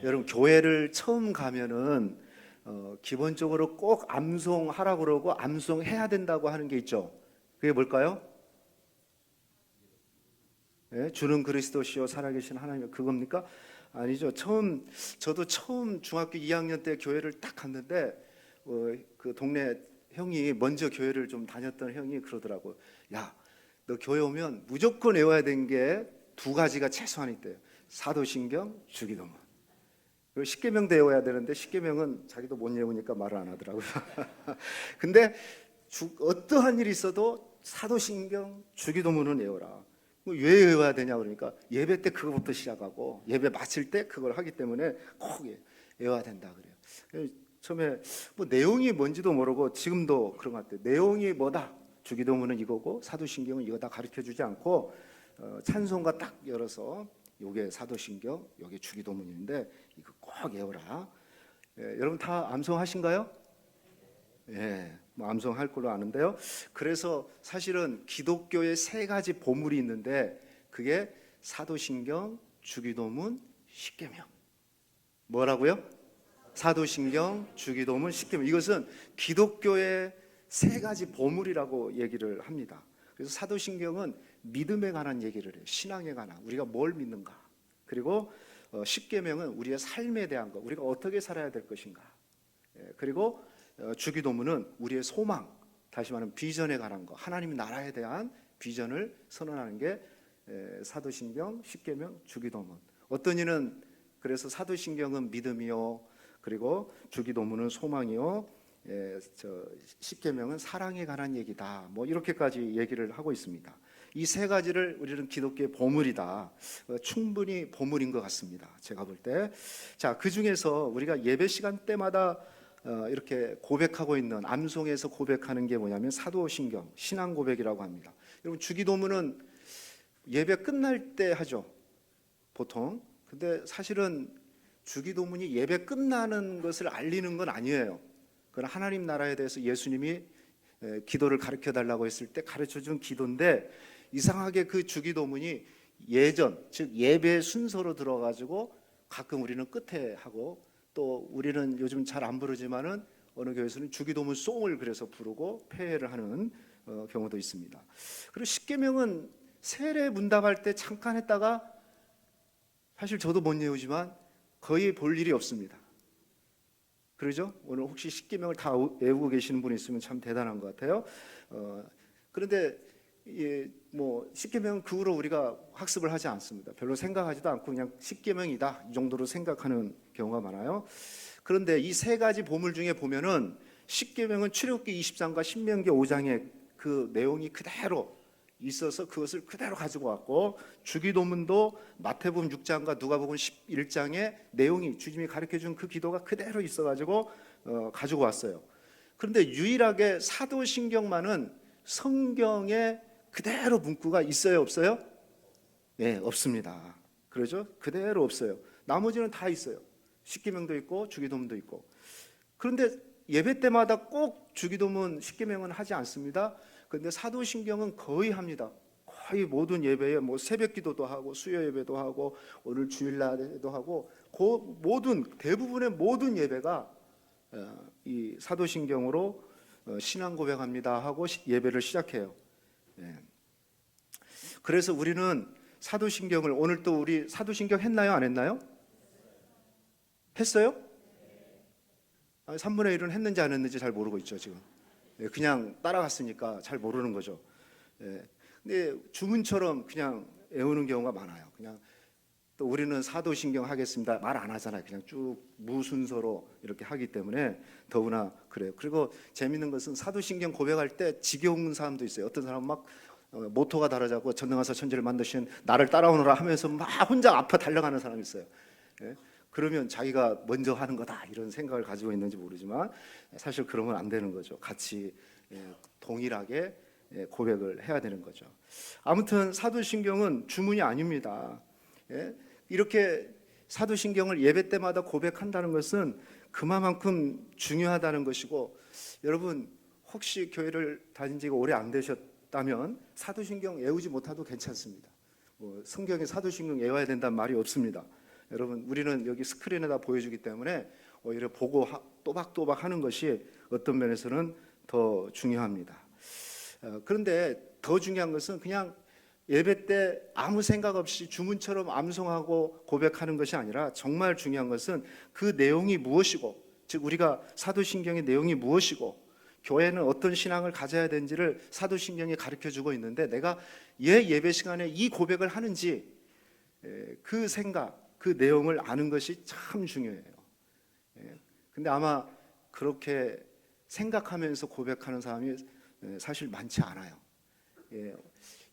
여러분 교회를 처음 가면은 기본적으로 꼭 암송하라고 그러고 암송해야 된다고 하는 게 있죠. 그게 뭘까요? 예? 주는 그리스도시요 살아계신 하나님, 그겁니까? 아니죠. 저도 처음 중학교 2학년 때 교회를 딱 갔는데 그 동네 형이 먼저 교회를 좀 다녔던 형이 그러더라고. 야, 너 교회 오면 무조건 외워야 되는 게 두 가지가 최소한 있대요. 사도신경, 주기도문. 그리고 십계명도 외워야 되는데 십계명은 자기도 못 외우니까 말을 안 하더라고요. 근데 어떠한 일이 있어도 사도신경, 주기도문은 외워라. 왜 외워야 되냐 그러니까 예배 때 그거부터 시작하고 예배 마칠 때 그걸 하기 때문에 꼭 외워야 된다 그래요. 처음에 뭐 내용이 뭔지도 모르고 지금도 그런 것 같아요. 내용이 뭐다. 주기도문은 이거고 사도신경은 이거다 가르쳐 주지 않고 찬송가 딱 열어서 요게 사도신경, 요게 주기도문인데 이거 꼭 외워라. 여러분 다 암송하신가요? 예, 뭐 암송할 걸로 아는데요. 그래서 사실은 기독교의 세 가지 보물이 있는데 그게 사도신경, 주기도문, 십계명. 뭐라고요? 사도신경, 주기도문, 십계명. 이것은 기독교의 세 가지 보물이라고 얘기를 합니다. 그래서 사도신경은 믿음에 관한 얘기를 해요. 신앙에 관한 우리가 뭘 믿는가. 그리고 십계명은 우리의 삶에 대한 것, 우리가 어떻게 살아야 될 것인가. 그리고 주기도문은 우리의 소망, 다시 말하면 비전에 관한 것, 하나님 나라에 대한 비전을 선언하는 게 사도신경, 십계명, 주기도문. 어떤 이는 그래서 사도신경은 믿음이요, 그리고 주기도문은 소망이요, 십계명은 사랑에 관한 얘기다. 뭐 이렇게까지 얘기를 하고 있습니다. 이 세 가지를 우리는 기독교의 보물이다. 충분히 보물인 것 같습니다. 제가 볼 때. 자, 그 중에서 우리가 예배 시간 때마다 이렇게 고백하고 있는 암송에서 고백하는 게 뭐냐면 사도신경, 신앙 고백이라고 합니다. 여러분 주기도문은 예배 끝날 때 하죠. 보통. 근데 사실은 주기도문이 예배 끝나는 것을 알리는 건 아니에요. 그건 하나님 나라에 대해서 예수님이 기도를 가르쳐 달라고 했을 때 가르쳐 준 기도인데 이상하게 그 주기도문이 예전, 즉 예배 순서로 들어가지고 가끔 우리는 끝에 하고 또 우리는 요즘 잘 안 부르지만은 어느 교회에서는 주기도문 송을 그래서 부르고 폐회를 하는 경우도 있습니다. 그리고 십계명은 세례 문답할 때 잠깐 했다가 사실 저도 못 외우지만 거의 볼 일이 없습니다. 그러죠? 오늘 혹시 십계명을 다 외우고 계시는 분이 있으면 참 대단한 것 같아요. 그런데 뭐 십계명은 그 후로 우리가 학습을 하지 않습니다. 별로 생각하지도 않고 그냥 십계명이다 이 정도로 생각하는 경우가 많아요. 그런데 이 세 가지 보물 중에 보면은 십계명은 출애굽기 20장과 신명기 5장의 그 내용이 그대로 있어서 그것을 그대로 가지고 왔고 주기도문도 마태복음 6장과 누가복음 11장의 내용이 주님이 가르쳐준 그 기도가 그대로 있어가지고 가지고 왔어요. 그런데 유일하게 사도신경만은 성경에 그대로 문구가 있어요, 없어요? 네, 없습니다. 그러죠? 그대로 없어요. 나머지는 다 있어요. 십계명도 있고 주기도문도 있고. 그런데 예배 때마다 꼭 주기도문, 십계명은 하지 않습니다. 그런데 사도신경은 거의 합니다. 거의 모든 예배에 뭐 새벽기도도 하고 수요 예배도 하고 오늘 주일날에도 하고 그 모든 대부분의 모든 예배가 이 사도신경으로 신앙 고백합니다 하고 예배를 시작해요. 그래서 우리는 사도신경을 오늘 또 우리 사도신경 했나요? 안 했나요? 했어요? 3분의 1은 했는지 안 했는지 잘 모르고 있죠 지금. 그냥 따라갔으니까 잘 모르는 거죠. 근데 주문처럼 그냥 외우는 경우가 많아요. 그냥 또 우리는 사도신경 하겠습니다 말 안 하잖아요. 그냥 쭉 무순서로 이렇게 하기 때문에 더구나 그래요. 그리고 재밌는 것은 사도신경 고백할 때 지겨운 사람도 있어요. 어떤 사람은 막 모토가 다르자고 전능하사 천지를 만드신 나를 따라오너라 하면서 막 혼자 앞에 달려가는 사람이 있어요. 그러면 자기가 먼저 하는 거다 이런 생각을 가지고 있는지 모르지만 사실 그러면 안 되는 거죠. 같이 동일하게 고백을 해야 되는 거죠. 아무튼 사도신경은 주문이 아닙니다. 이렇게 사도신경을 예배 때마다 고백한다는 것은 그만큼 중요하다는 것이고, 여러분 혹시 교회를 다닌 지가 오래 안 되셨다면 사도신경 외우지 못해도 괜찮습니다. 성경에 사도신경 외워야 된다는 말이 없습니다. 여러분, 우리는 여기 스크린에다 보여주기 때문에 오히려 보고 또박또박 하는 것이 어떤 면에서는 더 중요합니다. 그런데 더 중요한 것은 그냥 예배 때 아무 생각 없이 주문처럼 암송하고 고백하는 것이 아니라 정말 중요한 것은 그 내용이 무엇이고, 즉 우리가 사도신경의 내용이 무엇이고 교회는 어떤 신앙을 가져야 되는지를 사도신경이 가르쳐주고 있는데, 내가 예배 시간에 이 고백을 하는지 그 생각, 그 내용을 아는 것이 참 중요해요. 근데 아마 그렇게 생각하면서 고백하는 사람이 사실 많지 않아요.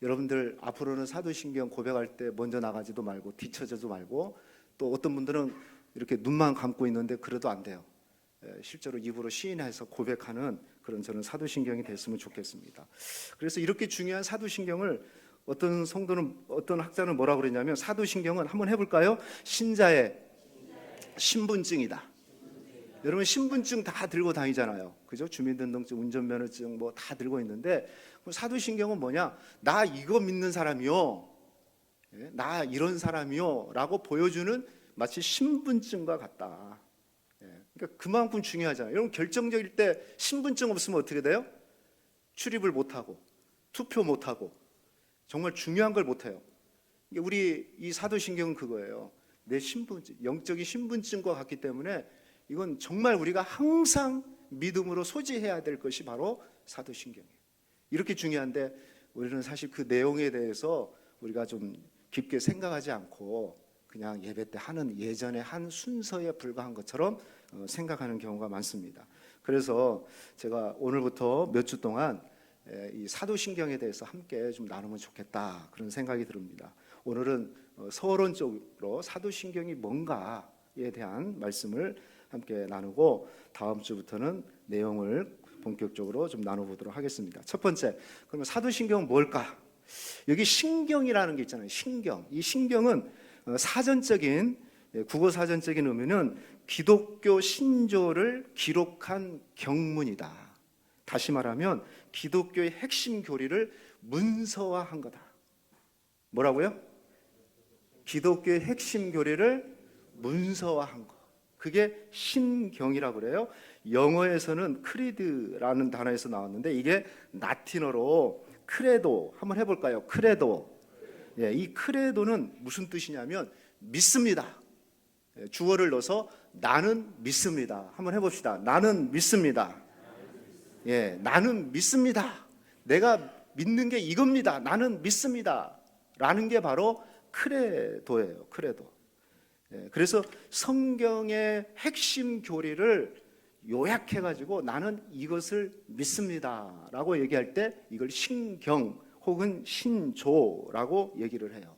여러분들 앞으로는 사도신경 고백할 때 먼저 나가지도 말고 뒤처져도 말고, 또 어떤 분들은 이렇게 눈만 감고 있는데 그래도 안 돼요. 실제로 입으로 시인해서 고백하는 그런 저는 사도신경이 됐으면 좋겠습니다. 그래서 이렇게 중요한 사도신경을 어떤 성도는, 어떤 학자는 뭐라고 그랬냐면, 사도신경은 한번 해볼까요? 신자의 신분증이다. 여러분 신분증 다 들고 다니잖아요, 그죠? 주민등록증, 운전면허증 뭐 다 들고 있는데, 사도신경은 뭐냐? 나 이거 믿는 사람이요, 나 이런 사람이요 라고 보여주는 마치 신분증과 같다. 그러니까 그만큼 중요하잖아요. 여러분 결정적일 때 신분증 없으면 어떻게 돼요? 출입을 못하고 투표 못하고 정말 중요한 걸 못해요. 우리 이 사도신경은 그거예요. 내 신분증, 영적인 신분증과 같기 때문에 이건 정말 우리가 항상 믿음으로 소지해야 될 것이 바로 사도신경이에요. 이렇게 중요한데 우리는 사실 그 내용에 대해서 우리가 좀 깊게 생각하지 않고 그냥 예배 때 하는 예전의 한 순서에 불과한 것처럼 생각하는 경우가 많습니다. 그래서 제가 오늘부터 몇 주 동안 이 사도신경에 대해서 함께 좀 나누면 좋겠다, 그런 생각이 듭니다. 오늘은 서론적으로 사도신경이 뭔가에 대한 말씀을 함께 나누고, 다음 주부터는 내용을 본격적으로 좀 나눠보도록 하겠습니다. 첫 번째, 그러면 사도신경은 뭘까? 여기 신경이라는 게 있잖아요. 신경. 이 신경은 사전적인, 국어 사전적인 의미는 기독교 신조를 기록한 경문이다. 다시 말하면 기독교의 핵심 교리를 문서화한 거다. 뭐라고요? 기독교의 핵심 교리를 문서화한 거. 그게 신경이라고 그래요. 영어에서는 크리드라는 단어에서 나왔는데, 이게 라틴어로 크레도, 한번 해볼까요? 크레도. 이 크레도는 무슨 뜻이냐면 믿습니다. 주어를 넣어서 나는 믿습니다. 한번 해봅시다. 나는 믿습니다. 나는 믿습니다. 내가 믿는 게 이겁니다. 나는 믿습니다. 라는 게 바로 크레도예요. 크레도. 그래서 성경의 핵심 교리를 요약해가지고 나는 이것을 믿습니다 라고 얘기할 때 이걸 신경 혹은 신조라고 얘기를 해요.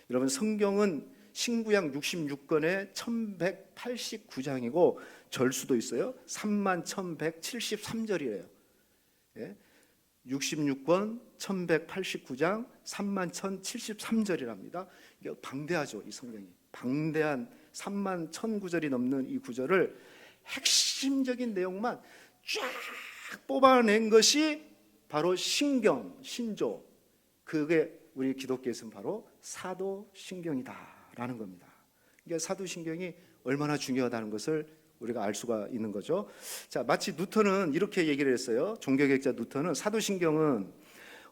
여러분 성경은 신구약 66권에 1189장이고 절수도 있어요. 31,173절이래요. 66권 1189장 31,073절이랍니다. 이게 방대하죠. 이 성경이 방대한 31,009절이 넘는 이 구절을 핵심적인 내용만 쫙 뽑아낸 것이 바로 신경, 신조. 그게 우리 기독교에서는 바로 사도신경이다라는 겁니다. 이게 사도신경이 얼마나 중요하다는 것을 우리가 알 수가 있는 거죠. 자, 마치 누턴은 이렇게 얘기를 했어요. 종교개혁자 누턴은 사도신경은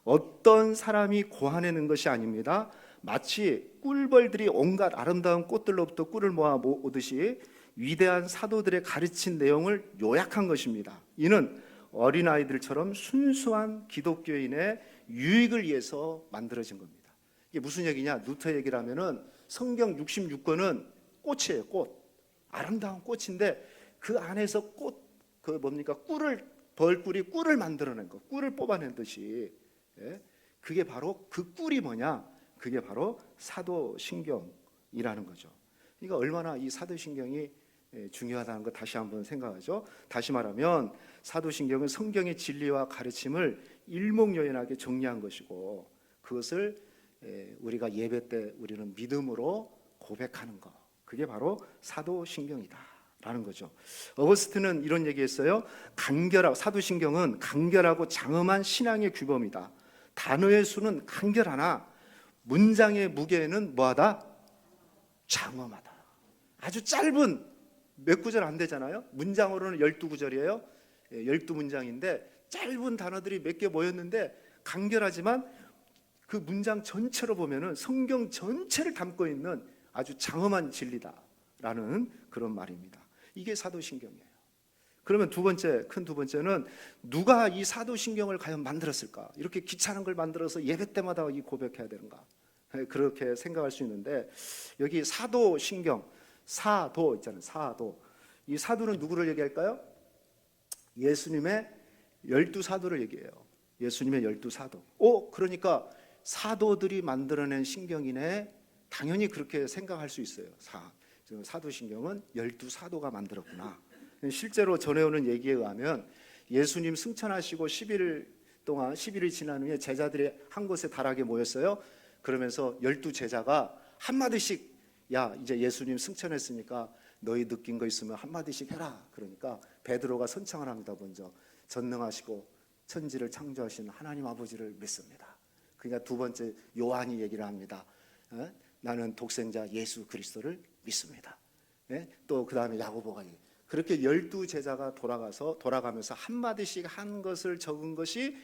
어떤 사람이 고안해낸 것이 아닙니다. 마치 꿀벌들이 온갖 아름다운 꽃들로부터 꿀을 모아 오듯이 위대한 사도들의 가르친 내용을 요약한 것입니다. 이는 어린아이들처럼 순수한 기독교인의 유익을 위해서 만들어진 겁니다. 이게 무슨 얘기냐? 누터 얘기를 하면은 성경 66권은 꽃이에요. 꽃. 아름다운 꽃인데 그 안에서 꽃, 그 뭡니까? 꿀을, 벌꿀이 꿀을 만들어낸 거, 꿀을 뽑아낸 듯이, 그게 바로 그 꿀이 뭐냐? 그게 바로 사도신경이라는 거죠. 그러니까 얼마나 이 사도신경이 중요하다는 거 다시 한번 생각하죠. 다시 말하면 사도신경은 성경의 진리와 가르침을 일목요연하게 정리한 것이고, 그것을 우리가 예배 때 우리는 믿음으로 고백하는 것, 그게 바로 사도신경이다라는 거죠. 어거스틴은 이런 얘기했어요. 사도신경은 간결하고 장엄한 신앙의 규범이다. 단어의 수는 간결하나 문장의 무게는 뭐하다? 장엄하다. 아주 짧은 몇 구절 안 되잖아요. 문장으로는 12구절이에요. 12문장인데 짧은 단어들이 몇 개 모였는데 간결하지만 그 문장 전체로 보면은 성경 전체를 담고 있는 아주 장엄한 진리다라는 그런 말입니다. 이게 사도신경이에요. 그러면 큰 두 번째는 누가 이 사도신경을 과연 만들었을까? 이렇게 귀찮은 걸 만들어서 예배 때마다 이 고백해야 되는가? 그렇게 생각할 수 있는데 여기 사도신경, 사도 있잖아요. 사도. 이 사도는 누구를 얘기할까요? 예수님의 12사도를 얘기해요. 예수님의 12사도. 그러니까 사도들이 만들어낸 신경이네. 당연히 그렇게 생각할 수 있어요. 사도신경은 12사도가 만들었구나. 실제로 전해오는 얘기에 의하면 예수님 승천하시고 10일이 지난 후에 제자들이 한 곳에 다락에 모였어요. 그러면서 12제자가 한마디씩, 야 이제 예수님 승천했으니까 너희 느낀 거 있으면 한마디씩 해라. 그러니까 베드로가 선창을 합니다. 먼저 전능하시고 천지를 창조하신 하나님 아버지를 믿습니다. 그러니까 두 번째 요한이 얘기를 합니다. 나는 독생자 예수 그리스도를 믿습니다. 또 그 다음에 야고보가 그렇게 12제자가 돌아가면서 한마디씩 한 것을 적은 것이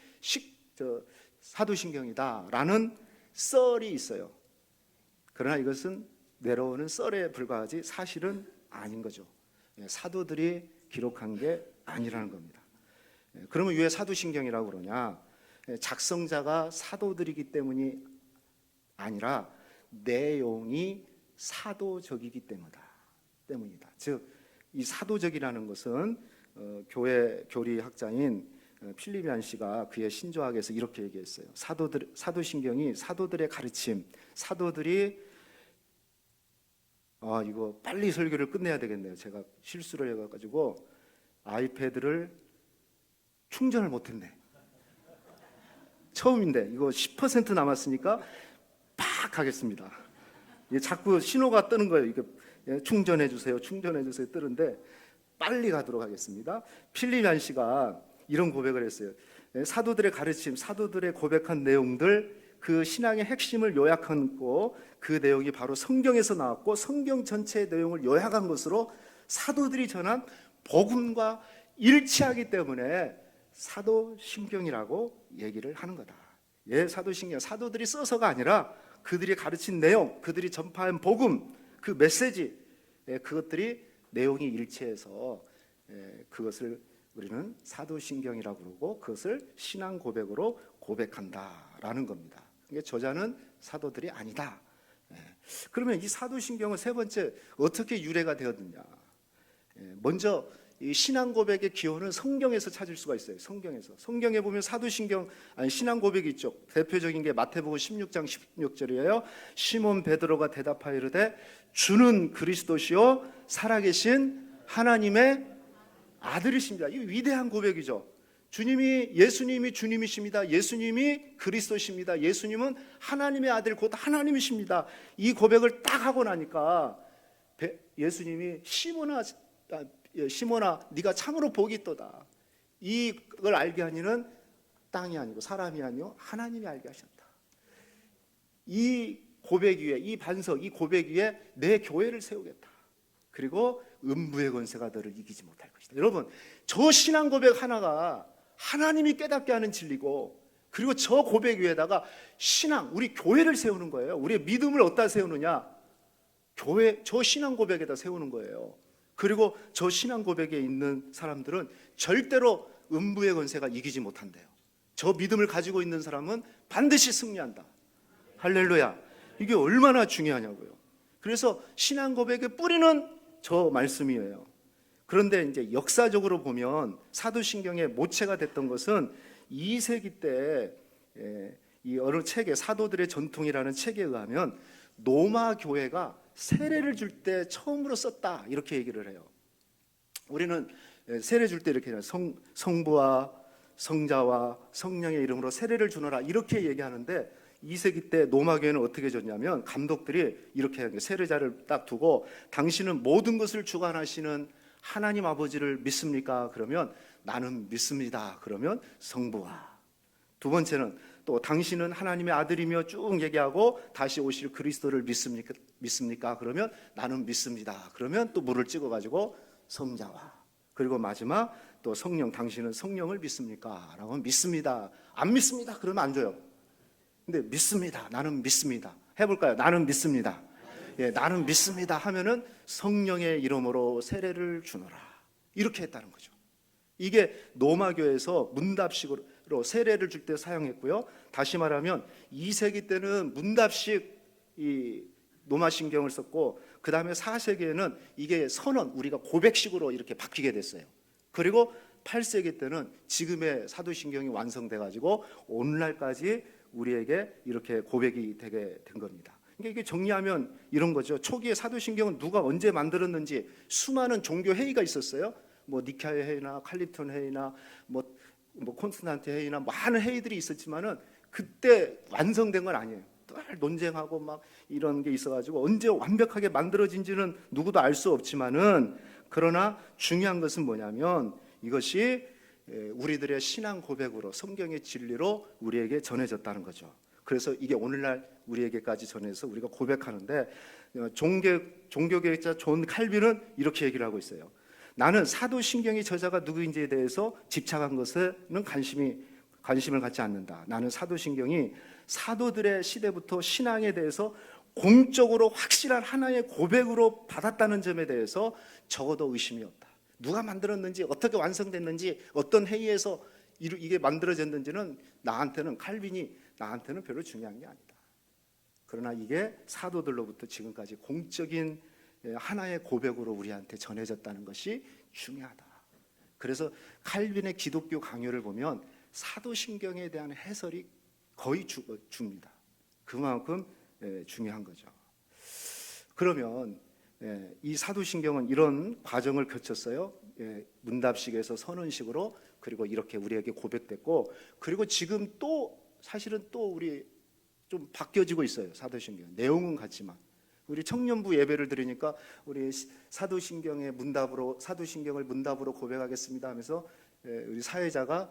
사도신경이다라는 썰이 있어요. 그러나 이것은 내려오는 썰에 불과하지 사실은 아닌 거죠. 사도들이 기록한 게 아니라는 겁니다. 그러면 왜 사도신경이라고 그러냐? 작성자가 사도들이기 때문이 아니라 내용이 사도적이기 때문이다. 즉 이 사도적이라는 것은 교회 교리학자인 필리비안 씨가 그의 신조학에서 이렇게 얘기했어요. 사도신경이 사도들의 가르침, 사도들이 이거 빨리 설교를 끝내야 되겠네요. 제가 실수를 해가지고 아이패드를 충전을 못했네. 처음인데 이거 10% 남았으니까 팍 하겠습니다. 자꾸 신호가 뜨는 거예요. 이게 충전해 주세요 뜨는데 빨리 가도록 하겠습니다. 필리비안 씨가 이런 고백을 했어요. 사도들의 가르침, 사도들의 고백한 내용들, 그 신앙의 핵심을 요약하고 그 내용이 바로 성경에서 나왔고 성경 전체의 내용을 요약한 것으로 사도들이 전한 복음과 일치하기 때문에 사도신경이라고 얘기를 하는 거다. 사도신경, 사도들이 써서가 아니라 그들이 가르친 내용, 그들이 전파한 복음, 그 메시지, 그것들이 내용이 일치해서 그것을 우리는 사도신경이라고 그러고 그것을 신앙 고백으로 고백한다라는 겁니다. 그러니까 저자는 사도들이 아니다. 그러면 이 사도신경은 세 번째 어떻게 유래가 되었느냐? 먼저 이 신앙 고백의 기원은 성경에서 찾을 수가 있어요. 성경에 보면 신앙 고백이 있죠. 대표적인 게 마태복음 16장 16절이에요. 시몬 베드로가 대답하여 이르되 주는 그리스도시요 살아계신 하나님의 아들이십니다. 이 위대한 고백이죠. 예수님이 주님이십니다. 예수님이 그리스도십니다. 예수님은 하나님의 아들 곧 하나님이십니다. 이 고백을 딱 하고 나니까 예수님이 시몬아 네가 참으로 복이 있도다. 이걸 알게 하니는 땅이 아니고 사람이 아니요 하나님이 알게 하셨다. 이 고백 위에, 이 반석, 이 고백 위에 내 교회를 세우겠다. 그리고 음부의 권세가 너를 이기지 못할 것이다. 여러분, 저 신앙 고백 하나가 하나님이 깨닫게 하는 진리고, 그리고 저 고백 위에다가 우리 교회를 세우는 거예요. 우리의 믿음을 어디다 세우느냐? 저 신앙 고백에다 세우는 거예요. 그리고 저 신앙 고백에 있는 사람들은 절대로 음부의 권세가 이기지 못한대요. 저 믿음을 가지고 있는 사람은 반드시 승리한다. 할렐루야. 이게 얼마나 중요하냐고요. 그래서 신앙 고백의 뿌리는 저 말씀이에요. 그런데 이제 역사적으로 보면 사도신경의 모체가 됐던 것은 2세기 때 이 어느 책에 사도들의 전통이라는 책에 의하면 로마 교회가 세례를 줄 때 처음으로 썼다 이렇게 얘기를 해요. 우리는 세례 줄 때 이렇게 해요. 성부와 성자와 성령의 이름으로 세례를 주노라 이렇게 얘기하는데 2세기 때 로마 교회는 어떻게 줬냐면 감독들이 이렇게 해요. 세례자를 딱 두고 당신은 모든 것을 주관하시는 하나님 아버지를 믿습니까? 그러면 나는 믿습니다. 그러면 성부와 두 번째는 또 당신은 하나님의 아들이며 쭉 얘기하고 다시 오실 그리스도를 믿습니까? 그러면 나는 믿습니다. 그러면 또 물을 찍어가지고 성자와, 그리고 마지막 또 성령, 당신은 성령을 믿습니까? 라고 하면 믿습니다. 안 믿습니다. 그러면 안 줘요. 근데 믿습니다. 나는 믿습니다. 해볼까요? 나는 믿습니다. 예, 나는 믿습니다 하면은 성령의 이름으로 세례를 주노라. 이렇게 했다는 거죠. 이게 로마교에서 문답식으로 세례를 줄 때 사용했고요. 다시 말하면 2세기 때는 문답식 이 로마신경을 썼고, 그 다음에 4세기에는 이게 선언, 우리가 고백식으로 이렇게 바뀌게 됐어요. 그리고 8세기 때는 지금의 사도신경이 완성돼 가지고 오늘날까지 우리에게 이렇게 고백이 되게 된 겁니다. 그러니까 이게 정리하면 이런 거죠. 초기에 사도신경은 누가 언제 만들었는지 수많은 종교 회의가 있었어요. 뭐 니케아 회의나 칼리톤 회의나 뭐 콘스탄티 회의나 많은 회의들이 있었지만은 그때 완성된 건 아니에요. 늘 논쟁하고 막 이런 게 있어가지고 언제 완벽하게 만들어진지는 누구도 알 수 없지만은, 그러나 중요한 것은 뭐냐면 이것이 우리들의 신앙 고백으로 성경의 진리로 우리에게 전해졌다는 거죠. 그래서 이게 오늘날 우리에게까지 전해서 우리가 고백하는데, 종교개혁자 존 칼빈은 이렇게 얘기를 하고 있어요. 나는 사도신경의 저자가 누구인지에 대해서 집착한 것에는 관심을 갖지 않는다. 나는 사도신경이 사도들의 시대부터 신앙에 대해서 공적으로 확실한 하나의 고백으로 받았다는 점에 대해서 적어도 의심이 없다. 누가 만들었는지, 어떻게 완성됐는지, 어떤 회의에서 이게 만들어졌는지는 칼빈이 나한테는 별로 중요한 게 아니다. 그러나 이게 사도들로부터 지금까지 공적인 하나의 고백으로 우리한테 전해졌다는 것이 중요하다. 그래서 칼빈의 기독교 강요를 보면 사도신경에 대한 해설이 거의 줍니다. 그만큼 중요한 거죠. 그러면 이 사도신경은 이런 과정을 거쳤어요. 문답식에서 선언식으로, 그리고 이렇게 우리에게 고백됐고, 그리고 지금 또 사실은 또 우리 좀 바뀌어지고 있어요. 사도신경 내용은 같지만 우리 청년부 예배를 드리니까 우리 사도신경을 문답으로 고백하겠습니다 하면서 우리 사회자가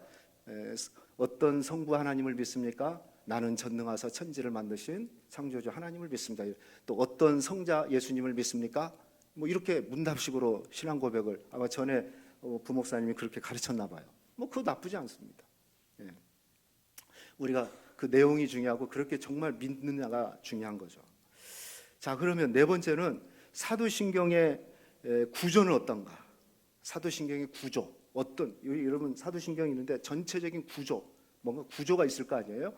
어떤 성부 하나님을 믿습니까? 나는 전능하사 천지를 만드신 창조주 하나님을 믿습니다. 또 어떤 성자 예수님을 믿습니까? 뭐 이렇게 문답식으로 신앙 고백을 아마 전에 부목사님이 그렇게 가르쳤나 봐요. 뭐 그거 나쁘지 않습니다. 우리가 그 내용이 중요하고 그렇게 정말 믿느냐가 중요한 거죠. 자, 그러면 네 번째는 사도신경의 구조는 어떤가? 사도신경의 구조, 여러분 사도신경이 있는데 전체적인 구조, 뭔가 구조가 있을 거 아니에요?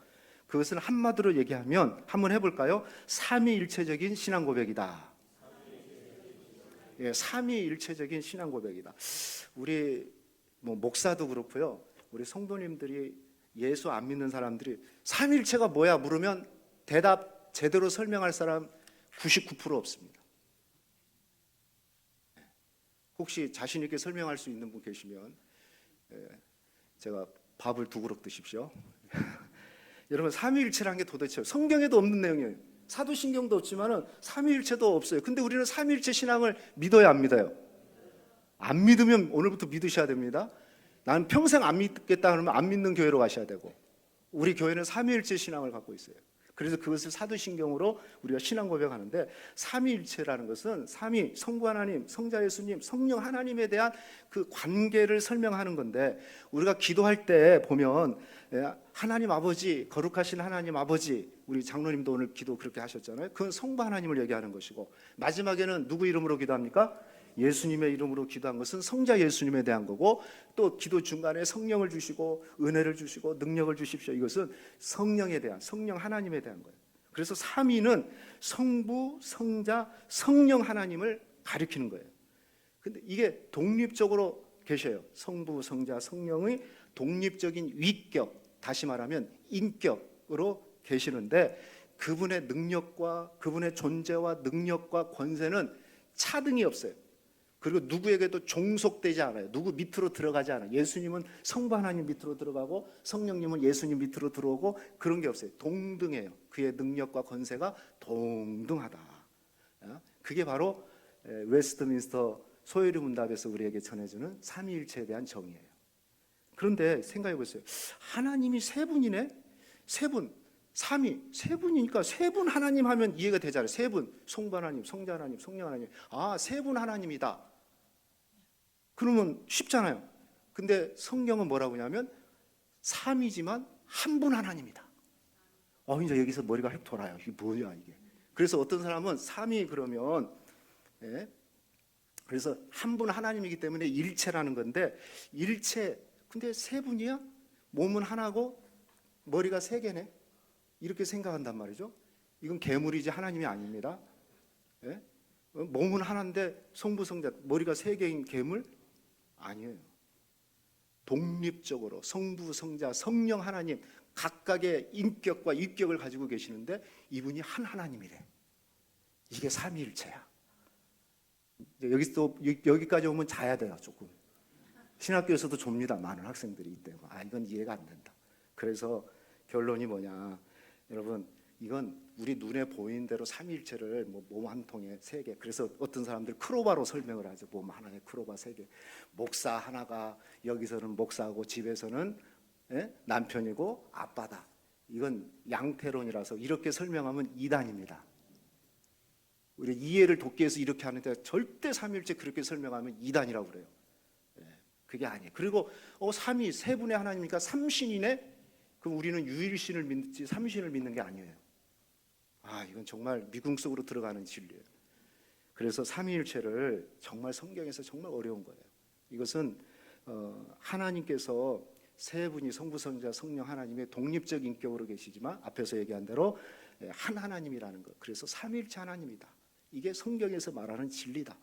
그것은 한마디로 얘기하면 한번 해볼까요? 삼위일체적인 신앙 고백이다. 삼위일체적인 신앙 고백이다. 우리 목사도 그렇고요. 우리 성도님들이 예수 안 믿는 사람들이 삼위일체가 뭐야 물으면 대답 제대로 설명할 사람 99% 없습니다. 혹시 자신 있게 설명할 수 있는 분 계시면 제가 밥을 2그릇 드십시오. 여러분, 삼위일체라는 게 도대체 성경에도 없는 내용이에요. 사도신경도 없지만은 삼위일체도 없어요. 근데 우리는 삼위일체 신앙을 믿어야 안 믿어요? 안 믿으면 오늘부터 믿으셔야 됩니다. 나는 평생 안 믿겠다 그러면 안 믿는 교회로 가셔야 되고, 우리 교회는 삼위일체 신앙을 갖고 있어요. 그래서 그것을 사도신경으로 우리가 신앙 고백하는데, 삼위일체라는 것은 삼위, 성부 하나님, 성자 예수님, 성령 하나님에 대한 그 관계를 설명하는 건데, 우리가 기도할 때 보면 하나님 아버지, 거룩하신 하나님 아버지, 우리 장로님도 오늘 기도 그렇게 하셨잖아요. 그건 성부 하나님을 얘기하는 것이고, 마지막에는 누구 이름으로 기도합니까? 예수님의 이름으로 기도한 것은 성자 예수님에 대한 거고, 또 기도 중간에 성령을 주시고 은혜를 주시고 능력을 주십시오. 이것은 성령에 대한, 성령 하나님에 대한 거예요. 그래서 삼위는 성부, 성자, 성령 하나님을 가리키는 거예요. 근데 이게 독립적으로 계셔요. 성부, 성자, 성령의 독립적인 위격, 다시 말하면 인격으로 계시는데, 그분의 능력과 그분의 존재와 능력과 권세는 차등이 없어요. 그리고 누구에게도 종속되지 않아요. 누구 밑으로 들어가지 않아요. 예수님은 성부 하나님 밑으로 들어가고 성령님은 예수님 밑으로 들어오고 그런 게 없어요. 동등해요. 그의 능력과 권세가 동등하다. 그게 바로 웨스트민스터 소요리 문답에서 우리에게 전해주는 삼위일체에 대한 정의예요. 그런데 생각해 보세요. 하나님이 세 분이네? 세 분, 삼위, 세 분이니까 세 분 하나님 하면 이해가 되잖아요. 세 분, 성부 하나님, 성자 하나님, 성령 하나님. 아, 세 분 하나님이다. 그러면 쉽잖아요. 근데 성경은 뭐라고 하냐면 삼위지만 한 분 하나님이다. 이제 여기서 머리가 휙 돌아요. 이게 뭐야 이게. 그래서 어떤 사람은 삼위 그러면, 예? 그래서 한 분 하나님이기 때문에 일체라는 건데, 일체, 근데 세 분이야? 몸은 하나고 머리가 세 개네? 이렇게 생각한단 말이죠. 이건 괴물이지 하나님이 아닙니다. 예? 몸은 하나인데 성부 성자 머리가 세 개인 괴물? 아니에요. 독립적으로 성부 성자 성령 하나님 각각의 인격과 위격을 가지고 계시는데 이분이 한 하나님이래. 이게 삼위일체야. 여기까지 오면 자야 돼요. 조금 신학교에서도 좁니다. 많은 학생들이 이때 이건 이해가 안 된다. 그래서 결론이 뭐냐, 여러분, 이건 우리 눈에 보이는 대로 삼위일체를 몸 한 통에 세 개. 그래서 어떤 사람들 크로바로 설명을 하죠. 몸 하나에 크로바 세 개. 목사 하나가 여기서는 목사고 집에서는 남편이고 아빠다. 이건 양태론이라서 이렇게 설명하면 이단입니다. 우리 이해를 돕기 위해서 이렇게 하는데 절대 삼위일체 그렇게 설명하면 이단이라고 그래요. 그게 아니에요. 그리고 삼위 세 분의 하나님이니까 삼신이네. 그럼 우리는 유일신을 믿지 삼신을 믿는 게 아니에요. 이건 정말 미궁 속으로 들어가는 진리예요. 그래서 삼위일체를 정말 성경에서 정말 어려운 거예요. 이것은 하나님께서 세 분이 성부 성자 성령 하나님의 독립적 인격으로 계시지만 앞에서 얘기한 대로 한 하나님이라는 것. 그래서 삼위일체 하나님이다. 이게 성경에서 말하는 진리다.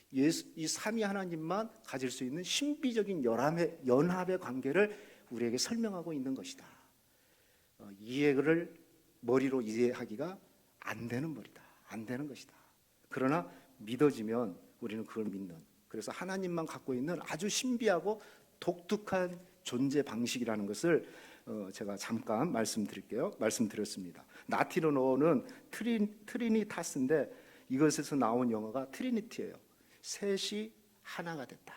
이 삼위 하나님만 가질 수 있는 신비적인 연합의 관계를 우리에게 설명하고 있는 것이다. 이해를 머리로 이해하기가 안 되는 머리다. 안 되는 것이다. 그러나 믿어지면 우리는 그걸 믿는. 그래서 하나님만 갖고 있는 아주 신비하고 독특한 존재 방식이라는 것을 제가 잠깐 말씀드렸습니다. 나티로노는 트리니타스인데 이것에서 나온 영어가 트리니티예요. 셋이 하나가 됐다.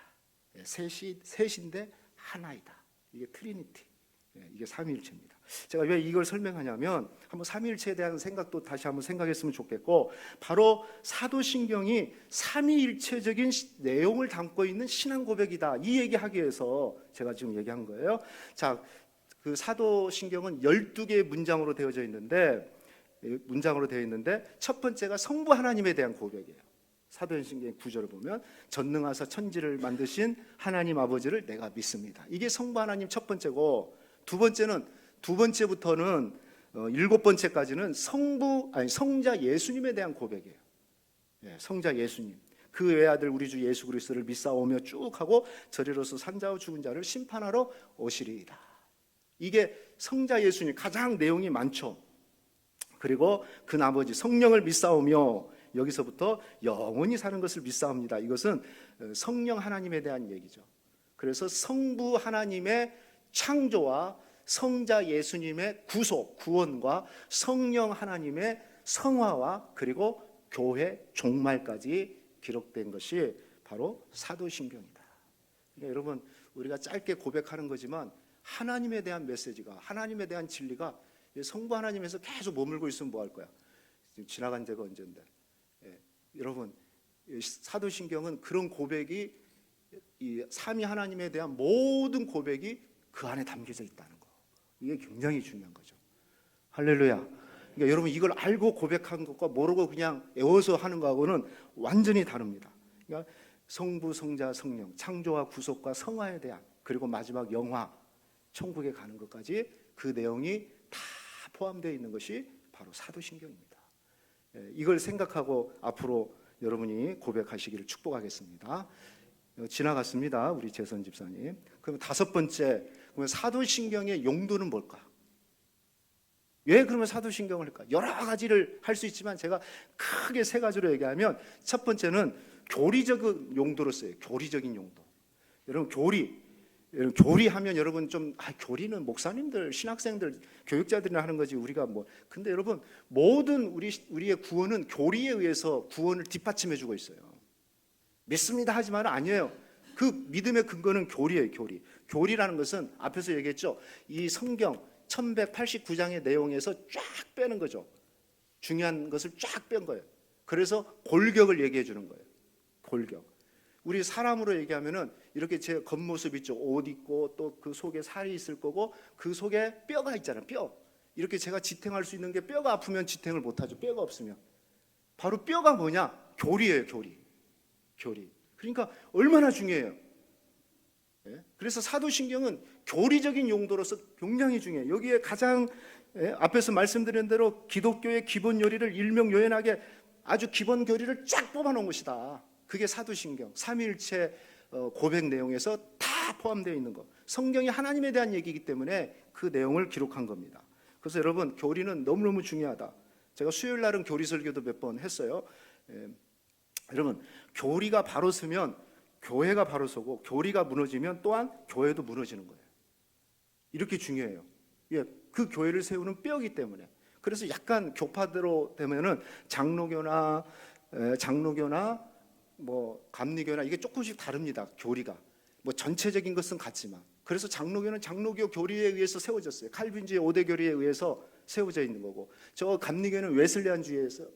셋인데 하나이다. 이게 트리니티. 이게 삼위일체입니다. 제가 왜 이걸 설명하냐면 한번 삼위일체에 대한 생각도 다시 한번 생각했으면 좋겠고, 바로 사도신경이 삼위일체적인 내용을 담고 있는 신앙 고백이다. 이 얘기하기 위해서 제가 지금 얘기한 거예요. 자, 그 사도신경은 12개의 문장으로 되어져 있는데 첫 번째가 성부 하나님에 대한 고백이에요. 사도신경의 구절을 보면 전능하사 천지를 만드신 하나님 아버지를 내가 믿습니다. 이게 성부 하나님 첫 번째고, 두 번째부터는 7번째까지는 성자 예수님에 대한 고백이에요. 성자 예수님, 그 외아들 우리 주 예수 그리스도를 믿사오며 쭉 하고 저리로서 산자와 죽은 자를 심판하러 오시리이다. 이게 성자 예수님 가장 내용이 많죠. 그리고 그 나머지 성령을 믿사오며, 여기서부터 영원히 사는 것을 믿사옵니다. 이것은 성령 하나님에 대한 얘기죠. 그래서 성부 하나님의 창조와 성자 예수님의 구속, 구원과 성령 하나님의 성화와 그리고 교회 종말까지 기록된 것이 바로 사도신경이다. 그러니까 여러분, 우리가 짧게 고백하는 거지만 하나님에 대한 메시지가, 하나님에 대한 진리가 성부 하나님에서 계속 머물고 있으면 뭐 할 거야? 지금 지나간 지가 언젠데. 여러분, 사도신경은 그런 고백이, 이 삼위 하나님에 대한 모든 고백이 그 안에 담겨져 있다는 거. 이게 굉장히 중요한 거죠. 할렐루야. 그러니까 여러분, 이걸 알고 고백한 것과 모르고 그냥 애워서 하는 거하고는 완전히 다릅니다. 그러니까 성부, 성자, 성령, 창조와 구속과 성화에 대한, 그리고 마지막 영화, 천국에 가는 것까지 그 내용이 다 포함되어 있는 것이 바로 사도신경입니다. 이걸 생각하고 앞으로 여러분이 고백하시기를 축복하겠습니다. 지나갔습니다, 우리 재선 집사님. 그럼 다섯 번째, 그러면 사도신경의 용도는 뭘까? 왜 그러면 사도신경을 할까? 여러 가지를 할 수 있지만 제가 크게 세 가지로 얘기하면, 첫 번째는 교리적인 용도로 써요. 교리적인 용도. 여러분, 교리하면 여러분 좀 교리는 목사님들, 신학생들, 교육자들이나 하는 거지 우리가 뭐. 근데 여러분, 모든 우리의 구원은 교리에 의해서 구원을 뒷받침해 주고 있어요. 믿습니다 하지만 아니에요. 그 믿음의 근거는 교리예요. 교리라는 것은 앞에서 얘기했죠. 이 성경, 1189장의 내용에서 쫙 빼는 거죠. 중요한 것을 쫙 뺀 거예요. 그래서 골격을 얘기해 주는 거예요. 골격. 우리 사람으로 얘기하면은 이렇게 제 겉모습 있죠. 옷 입고 또 그 속에 살이 있을 거고 그 속에 뼈가 있잖아요. 뼈. 이렇게 제가 지탱할 수 있는 게 뼈가 아프면 지탱을 못 하죠. 뼈가 없으면. 바로 뼈가 뭐냐? 교리예요, 교리. 교리. 그러니까 얼마나 중요해요. 예? 그래서 사도신경은 교리적인 용도로서 굉장히 중요해요. 여기에 가장 앞에서 말씀드린 대로 기독교의 기본 요리를 일명요연하게 아주 기본 교리를 쫙 뽑아놓은 것이다. 그게 사도신경, 삼위일체 고백 내용에서 다 포함되어 있는 것. 성경이 하나님에 대한 얘기이기 때문에 그 내용을 기록한 겁니다. 그래서 여러분, 교리는 너무너무 중요하다. 제가 수요일 날은 교리 설교도 몇 번 했어요. 여러분, 교리가 바로 서면 교회가 바로 서고, 교리가 무너지면 또한 교회도 무너지는 거예요. 이렇게 중요해요. 예, 그 교회를 세우는 뼈이기 때문에. 그래서 약간 교파대로 되면은 장로교나 뭐 감리교나 이게 조금씩 다릅니다. 교리가 뭐 전체적인 것은 같지만. 그래서 장로교는 장로교 교리에 의해서 세워졌어요. 칼빈주의 5대 교리에 의해서 세워져 있는 거고, 저 감리교는 웨슬리안주의에서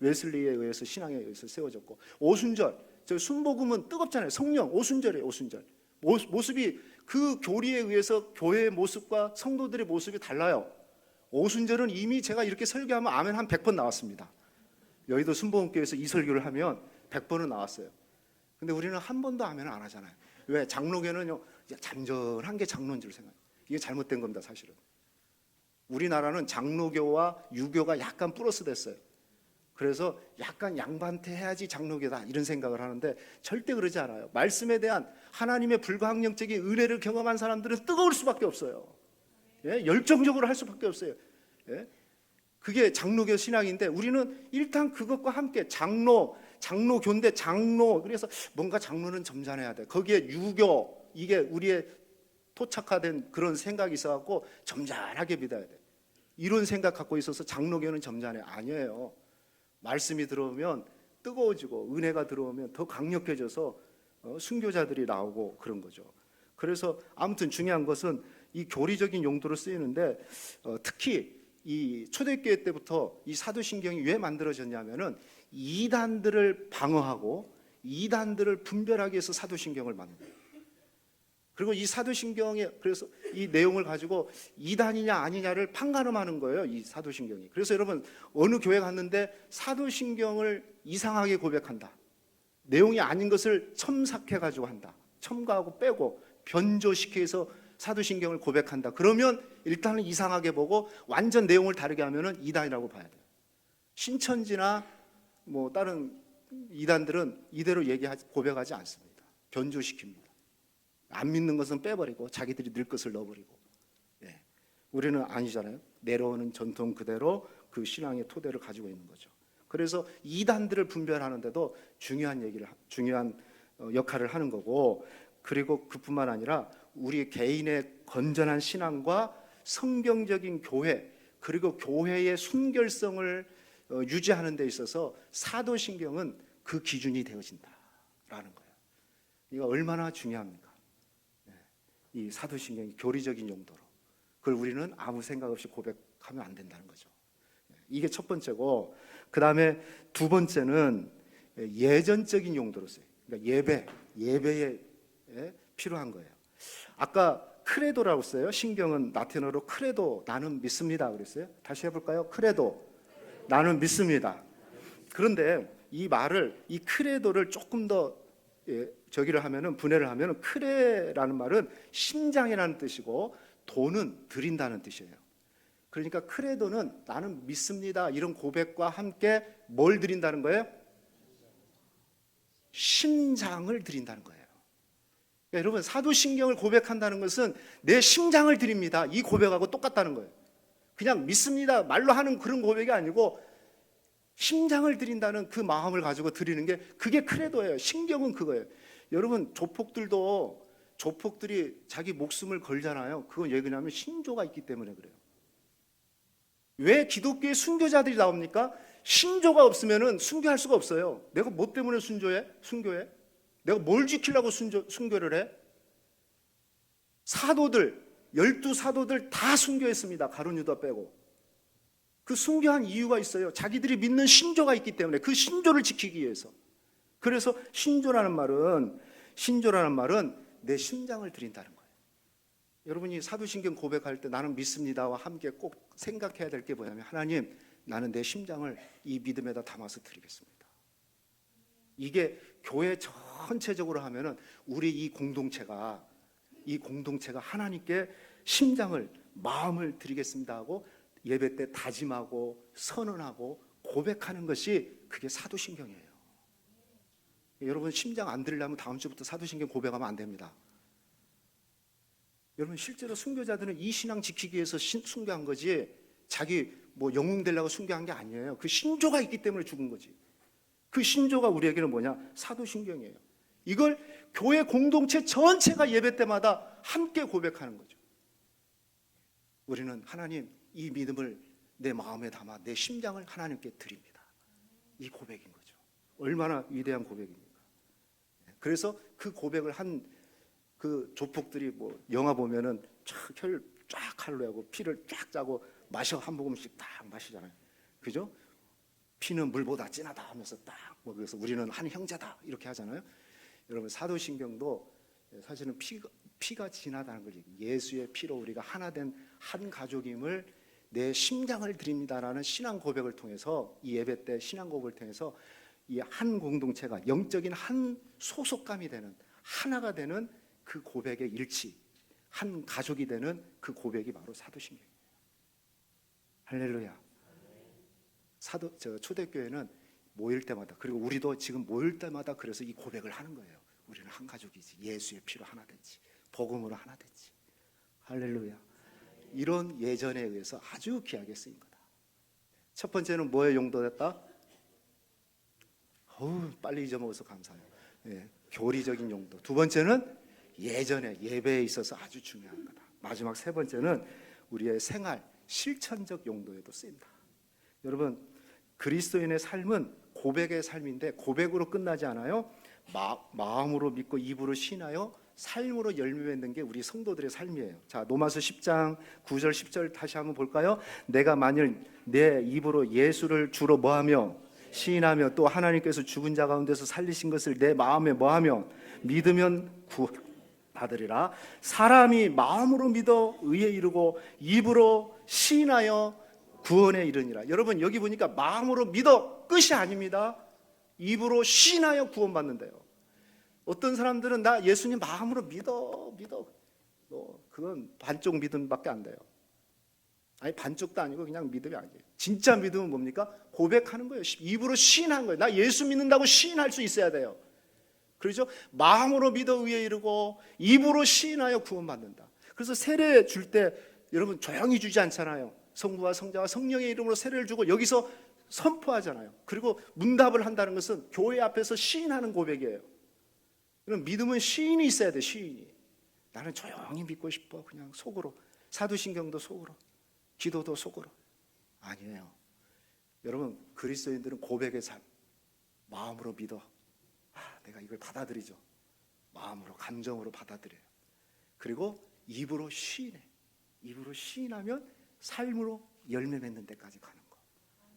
웨슬리에 의해서 신앙에 의해서 세워졌고, 오순절, 저 순복음은 뜨겁잖아요. 성령 오순절이에요. 오순절 모습이 그 교리에 의해서 교회의 모습과 성도들의 모습이 달라요. 오순절은 이미 제가 이렇게 설교하면 아멘 한 100번 나왔습니다. 여의도 순복음교회에서 이 설교를 하면 100번은 나왔어요. 근데 우리는 한 번도 아멘을 안 하잖아요. 왜? 장로교는요, 잠전한 게 장로인 줄 생각해요. 이게 잘못된 겁니다, 사실은. 우리나라는 장로교와 유교가 약간 플러스 됐어요. 그래서 약간 양반태 해야지 장로교다 이런 생각을 하는데 절대 그러지 않아요. 말씀에 대한 하나님의 불가항력적인 은혜를 경험한 사람들은 뜨거울 수밖에 없어요. 예? 열정적으로 할 수밖에 없어요. 예? 그게 장로교 신앙인데, 우리는 일단 그것과 함께 장로교인데 장로, 그래서 뭔가 장로는 점잖해야 돼. 거기에 유교, 이게 우리의 토착화된 그런 생각이 있어갖고 점잖하게 믿어야 돼. 이런 생각 갖고 있어서 장로교는 점잖해. 아니에요. 말씀이 들어오면 뜨거워지고 은혜가 들어오면 더 강력해져서 순교자들이 나오고 그런 거죠. 그래서 아무튼 중요한 것은 이 교리적인 용도로 쓰이는데, 특히 이 초대교회 때부터 이 사도신경이 왜 만들어졌냐면은 이단들을 방어하고 이단들을 분별하기 위해서 사도신경을 만든 거예요. 그리고 이 사도신경에, 그래서 이 내용을 가지고 이단이냐 아니냐를 판가름하는 거예요, 이 사도신경이. 그래서 여러분, 어느 교회 갔는데 사도신경을 이상하게 고백한다, 내용이 아닌 것을 첨삭해 가지고 한다, 첨가하고 빼고 변조시켜서 사도신경을 고백한다, 그러면 일단은 이상하게 보고 완전 내용을 다르게 하면은 이단이라고 봐야 돼요. 신천지나 뭐 다른 이단들은 이대로 고백하지 않습니다. 변조시킵니다. 안 믿는 것은 빼버리고 자기들이 늘 것을 넣어버리고. 예. 우리는 아니잖아요. 내려오는 전통 그대로 그 신앙의 토대를 가지고 있는 거죠. 그래서 이단들을 분별하는데도 중요한 역할을 하는 거고, 그리고 그뿐만 아니라 우리 개인의 건전한 신앙과 성경적인 교회, 그리고 교회의 순결성을 유지하는 데 있어서 사도신경은 그 기준이 되어진다라는 거예요. 이거 얼마나 중요합니까? 이 사도신경이 교리적인 용도로, 그걸 우리는 아무 생각 없이 고백하면 안 된다는 거죠. 이게 첫 번째고, 그 다음에 두 번째는 예전적인 용도로 써요. 그러니까 예배에 필요한 거예요. 아까 크레도라고 써요. 신경은 라틴어로 크레도, 나는 믿습니다 그랬어요. 다시 해볼까요? 크레도, 나는 믿습니다. 그런데 이 크레도를 조금 더 분해를 하면은, 크레라는 말은 심장이라는 뜻이고 도는 드린다는 뜻이에요. 그러니까 크레도는 나는 믿습니다 이런 고백과 함께 뭘 드린다는 거예요? 심장을 드린다는 거예요. 그러니까 여러분, 사도신경을 고백한다는 것은 내 심장을 드립니다 이 고백하고 똑같다는 거예요. 그냥 믿습니다 말로 하는 그런 고백이 아니고 심장을 드린다는 그 마음을 가지고 드리는 게, 그게 크레도예요. 신경은 그거예요. 여러분, 조폭들이 자기 목숨을 걸잖아요. 그건 왜 그러냐면 신조가 있기 때문에 그래요. 왜 기독교의 순교자들이 나옵니까? 신조가 없으면 순교할 수가 없어요. 내가 뭐 때문에 순교해? 내가 뭘 지키려고 순교를 해? 사도들, 12 사도들 다 순교했습니다. 가룟 유다 빼고. 그 순교한 이유가 있어요. 자기들이 믿는 신조가 있기 때문에, 그 신조를 지키기 위해서. 그래서 신조라는 말은 내 심장을 드린다는 거예요. 여러분이 사도신경 고백할 때 나는 믿습니다와 함께 꼭 생각해야 될 게 뭐냐면, 하나님, 나는 내 심장을 이 믿음에다 담아서 드리겠습니다. 이게 교회 전체적으로 하면은 우리 이 공동체가 하나님께 심장을, 마음을 드리겠습니다 하고 예배 때 다짐하고 선언하고 고백하는 것이, 그게 사도신경이에요. 여러분, 심장 안 드리려면 다음 주부터 사도신경 고백하면 안 됩니다. 여러분, 실제로 순교자들은 이 신앙 지키기 위해서 순교한 거지, 자기 뭐 영웅 되려고 순교한 게 아니에요. 그 신조가 있기 때문에 죽은 거지. 그 신조가 우리에게는 뭐냐? 사도신경이에요. 이걸 교회 공동체 전체가 예배 때마다 함께 고백하는 거죠. 우리는 하나님, 이 믿음을 내 마음에 담아 내 심장을 하나님께 드립니다. 이 고백인 거죠. 얼마나 위대한 고백입니까? 그래서 그 고백을 한 그 조폭들이, 뭐 영화 보면은 혈 쫙 칼로 하고 피를 쫙 짜고 마셔, 한 모금씩 딱 마시잖아요. 그죠? 피는 물보다 진하다 하면서 딱, 뭐 그래서 우리는 한 형제다 이렇게 하잖아요. 여러분, 사도신경도 사실은 피가 진하다는 걸 얘기해요. 예수의 피로 우리가 하나 된 한 가족임을, 내 심장을 드립니다라는 신앙 고백을 통해서, 이 예배 때 신앙 고백을 통해서 이 한 공동체가 영적인 한 소속감이 되는, 하나가 되는 그 고백의 일치, 한 가족이 되는 그 고백이 바로 사도신경이에요. 할렐루야. 초대교회는 모일 때마다, 그리고 우리도 지금 모일 때마다 그래서 이 고백을 하는 거예요. 우리는 한 가족이지, 예수의 피로 하나 됐지, 복음으로 하나 됐지. 할렐루야. 이런 예전에 의해서 아주 귀하게 쓰인 거다. 첫 번째는 뭐에 용도됐다? 빨리 잊어먹어서 감사해요. 교리적인 용도. 두 번째는 예전에 예배에 있어서 아주 중요한 거다. 마지막 세 번째는 우리의 생활, 실천적 용도에도 쓰인다. 여러분, 그리스도인의 삶은 고백의 삶인데, 고백으로 끝나지 않아요. 마음으로 믿고 입으로 신하여 삶으로 열매 맺는 게 우리 성도들의 삶이에요. 자, 로마서 10장 9절 10절 다시 한번 볼까요? 내가 만일 내 입으로 예수를 주로 뭐하며 시인하며, 또 하나님께서 죽은 자 가운데서 살리신 것을 내 마음에 뭐하며 믿으면 받으리라. 사람이 마음으로 믿어 의에 이르고 입으로 시인하여 구원에 이르니라. 여러분, 여기 보니까 마음으로 믿어 끝이 아닙니다. 입으로 시인하여 구원받는데요. 어떤 사람들은 나 예수님 마음으로 믿어 그건 반쪽 믿음밖에 안 돼요. 아니, 반쪽도 아니고 그냥 믿음이 아니에요. 진짜 믿음은 뭡니까? 고백하는 거예요. 입으로 시인한 거예요. 나 예수 믿는다고 시인할 수 있어야 돼요. 그렇죠? 마음으로 믿어 의에 이르고 입으로 시인하여 구원받는다. 그래서 세례 줄 때 여러분 조용히 주지 않잖아요. 성부와 성자와 성령의 이름으로 세례를 주고 여기서 선포하잖아요. 그리고 문답을 한다는 것은 교회 앞에서 시인하는 고백이에요. 그럼 믿음은 시인이 있어야 돼. 시인이. 나는 조용히 믿고 싶어. 그냥 속으로. 사도신경도 속으로, 기도도 속으로. 아니에요. 여러분, 그리스도인들은 고백의 삶, 마음으로 믿어. 내가 이걸 받아들이죠. 마음으로, 감정으로 받아들여요. 그리고 입으로 시인해. 입으로 시인하면 삶으로 열매 맺는 데까지 가는 거.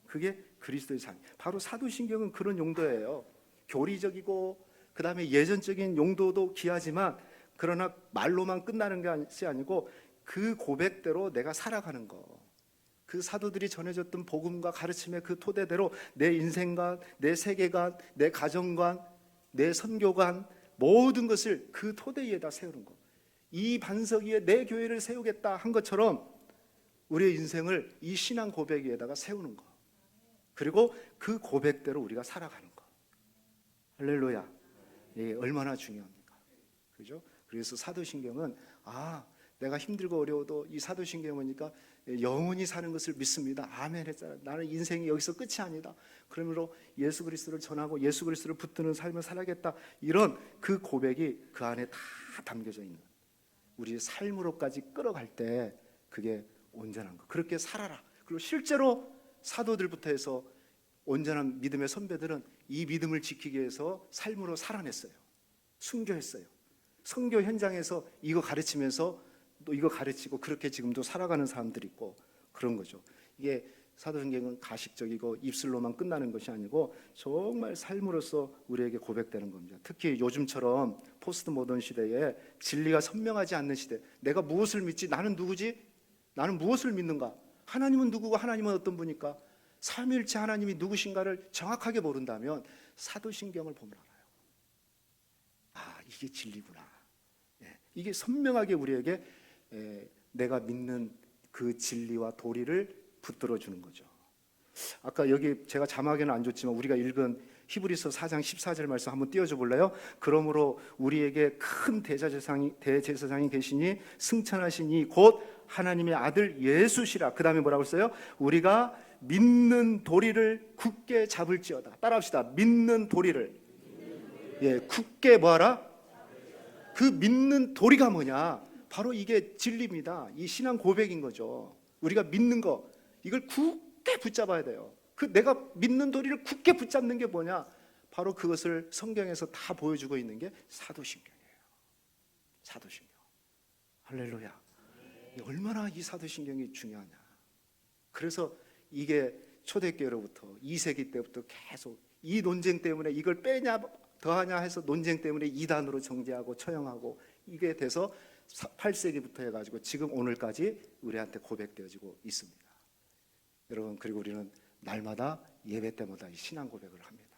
그게 그리스도의 삶. 바로 사도신경은 그런 용도예요. 교리적이고 그 다음에 예전적인 용도도 귀하지만, 그러나 말로만 끝나는 것이 아니고 그 고백대로 내가 살아가는 거. 그 사도들이 전해줬던 복음과 가르침의 그 토대대로 내 인생관, 내 세계관, 내 가정관, 내 선교관, 모든 것을 그 토대 위에다 세우는 거. 이 반석 위에 내 교회를 세우겠다 한 것처럼 우리의 인생을 이 신앙 고백 위에다가 세우는 거. 그리고 그 고백대로 우리가 살아가는 거. 할렐루야. 예, 얼마나 중요합니까? 그죠? 그래서 사도신경은 내가 힘들고 어려워도 이 사도신경에 보니까 영원히 사는 것을 믿습니다. 아멘 했잖아요. 나는 인생이 여기서 끝이 아니다. 그러므로 예수 그리스도를 전하고 예수 그리스도를 붙드는 삶을 살아야겠다. 이런 그 고백이 그 안에 다 담겨져 있는, 우리의 삶으로까지 끌어갈 때 그게 온전한 거. 그렇게 살아라. 그리고 실제로 사도들부터 해서 온전한 믿음의 선배들은 이 믿음을 지키기 위해서 삶으로 살아냈어요. 순교했어요. 선교 현장에서 이거 가르치면서 또 이거 가르치고 그렇게 지금도 살아가는 사람들이 있고 그런 거죠. 이게 사도신경은 가식적이고 입술로만 끝나는 것이 아니고 정말 삶으로서 우리에게 고백되는 겁니다. 특히 요즘처럼 포스트 모던 시대에 진리가 선명하지 않는 시대, 내가 무엇을 믿지? 나는 누구지? 나는 무엇을 믿는가? 하나님은 누구고 하나님은 어떤 분일까? 삼위일체 하나님이 누구신가를 정확하게 모른다면 사도신경을 보면 알아요. 아, 이게 진리구나. 이게 선명하게 우리에게 내가 믿는 그 진리와 도리를 붙들어 주는 거죠. 아까 여기 제가 자막에는 안 줬지만 우리가 읽은 히브리서 4장 14절 말씀 한번 띄워줘 볼래요? 그러므로 우리에게 큰 대제사장이 계시니 승천하시니 곧 하나님의 아들 예수시라. 그 다음에 뭐라고 했어요? 우리가 믿는 도리를 굳게 잡을지어다. 따라합시다. 믿는 도리를 굳게 뭐하라? 그 믿는 도리가 뭐냐? 바로 이게 진리입니다. 이 신앙 고백인 거죠. 우리가 믿는 거, 이걸 굳게 붙잡아야 돼요. 그 내가 믿는 도리를 굳게 붙잡는 게 뭐냐? 바로 그것을 성경에서 다 보여주고 있는 게 사도신경이에요. 사도신경. 할렐루야. 얼마나 이 사도신경이 중요하냐. 그래서 이게 초대교회로부터 2세기 때부터 계속 이 논쟁 때문에 이걸 빼냐 더하냐 해서 논쟁 때문에 이단으로 정죄하고 처형하고 이게 돼서 8세기부터 해가지고 지금 오늘까지 우리한테 고백되어지고 있습니다. 여러분, 그리고 우리는 날마다 예배 때마다 이 신앙 고백을 합니다.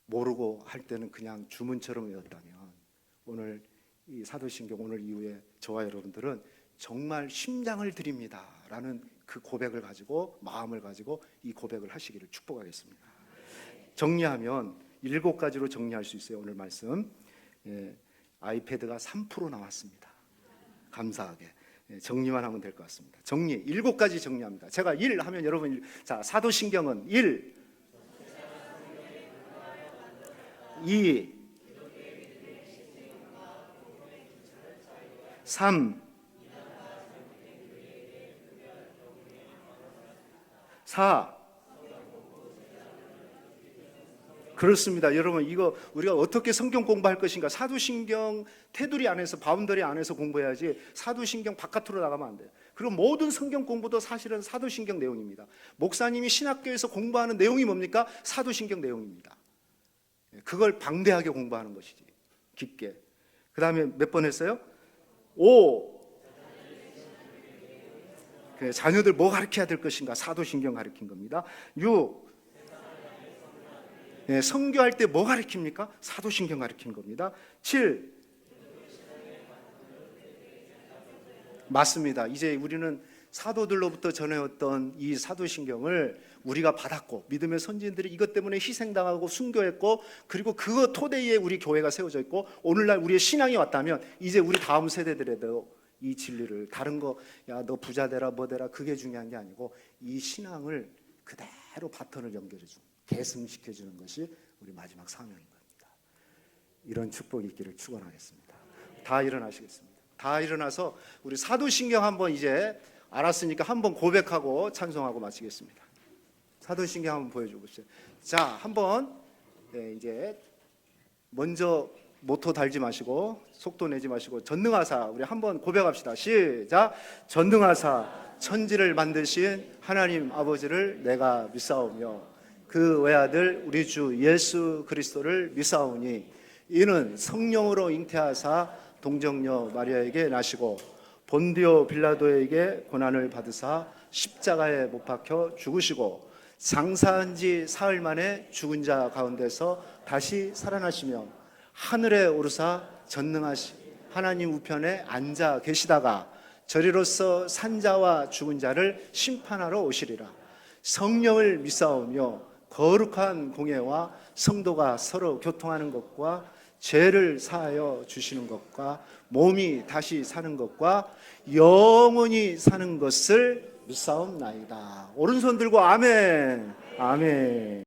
모르고 할 때는 그냥 주문처럼 외웠다면 오늘 이 사도신경 오늘 이후에 저와 여러분들은 정말 심장을 드립니다 라는 그 고백을 가지고 마음을 가지고 이 고백을 하시기를 축복하겠습니다. 정리하면 7가지로 정리할 수 있어요. 오늘 말씀 아이패드가 3% 나왔습니다. 감사하게 정리만 하면 될 것 같습니다. 정리 7가지 정리합니다. 제가 1 하면 여러분 자 사도신경은 1 2 3 4 그렇습니다. 여러분, 이거 우리가 어떻게 성경 공부할 것인가? 사도신경 테두리 안에서, 바운더리 안에서 공부해야지 사도신경 바깥으로 나가면 안 돼요. 그리고 모든 성경 공부도 사실은 사도신경 내용입니다. 목사님이 신학교에서 공부하는 내용이 뭡니까? 사도신경 내용입니다. 그걸 방대하게 공부하는 것이지, 깊게. 그 다음에 몇 번 했어요? 5 자녀들 뭐 가르쳐야 될 것인가? 사도신경 가르친 겁니다. 6 선교할 때 뭐 가르칩니까? 사도신경 가르치는 겁니다. 7 맞습니다. 이제 우리는 사도들로부터 전해왔던 이 사도신경을 우리가 받았고 믿음의 선진들이 이것 때문에 희생당하고 순교했고 그리고 그거 토대에 우리 교회가 세워져 있고 오늘날 우리의 신앙이 왔다면 이제 우리 다음 세대들에도 이 진리를 다른 거 야 너 부자 되라 뭐 되라 그게 중요한 게 아니고 이 신앙을 그대로 바톤을 연결해주고 계승시켜주는 것이 우리 마지막 사명인 겁니다. 이런 축복이 있기를 축원하겠습니다. 다 일어나시겠습니다. 다 일어나서 우리 사도신경 한번 이제 알았으니까 한번 고백하고 찬송하고 마치겠습니다. 사도신경 한번 보여줘 보세요. 자, 한번 이제 먼저 모토 달지 마시고 속도 내지 마시고 전능하사 우리 한번 고백합시다. 시작. 전능하사 천지를 만드신 하나님 아버지를 내가 믿사오며 그 외아들 우리 주 예수 그리스도를 믿사오니 이는 성령으로 잉태하사 동정녀 마리아에게 나시고 본디오 빌라도에게 고난을 받으사 십자가에 못 박혀 죽으시고 장사한 지 사흘 만에 죽은 자 가운데서 다시 살아나시며 하늘에 오르사 전능하신 하나님 우편에 앉아 계시다가 저리로서 산자와 죽은 자를 심판하러 오시리라. 성령을 믿사오며 거룩한 공예와 성도가 서로 교통하는 것과 죄를 사하여 주시는 것과 몸이 다시 사는 것과 영원히 사는 것을 믿사옵나이다. 오른손 들고 아멘. 아멘.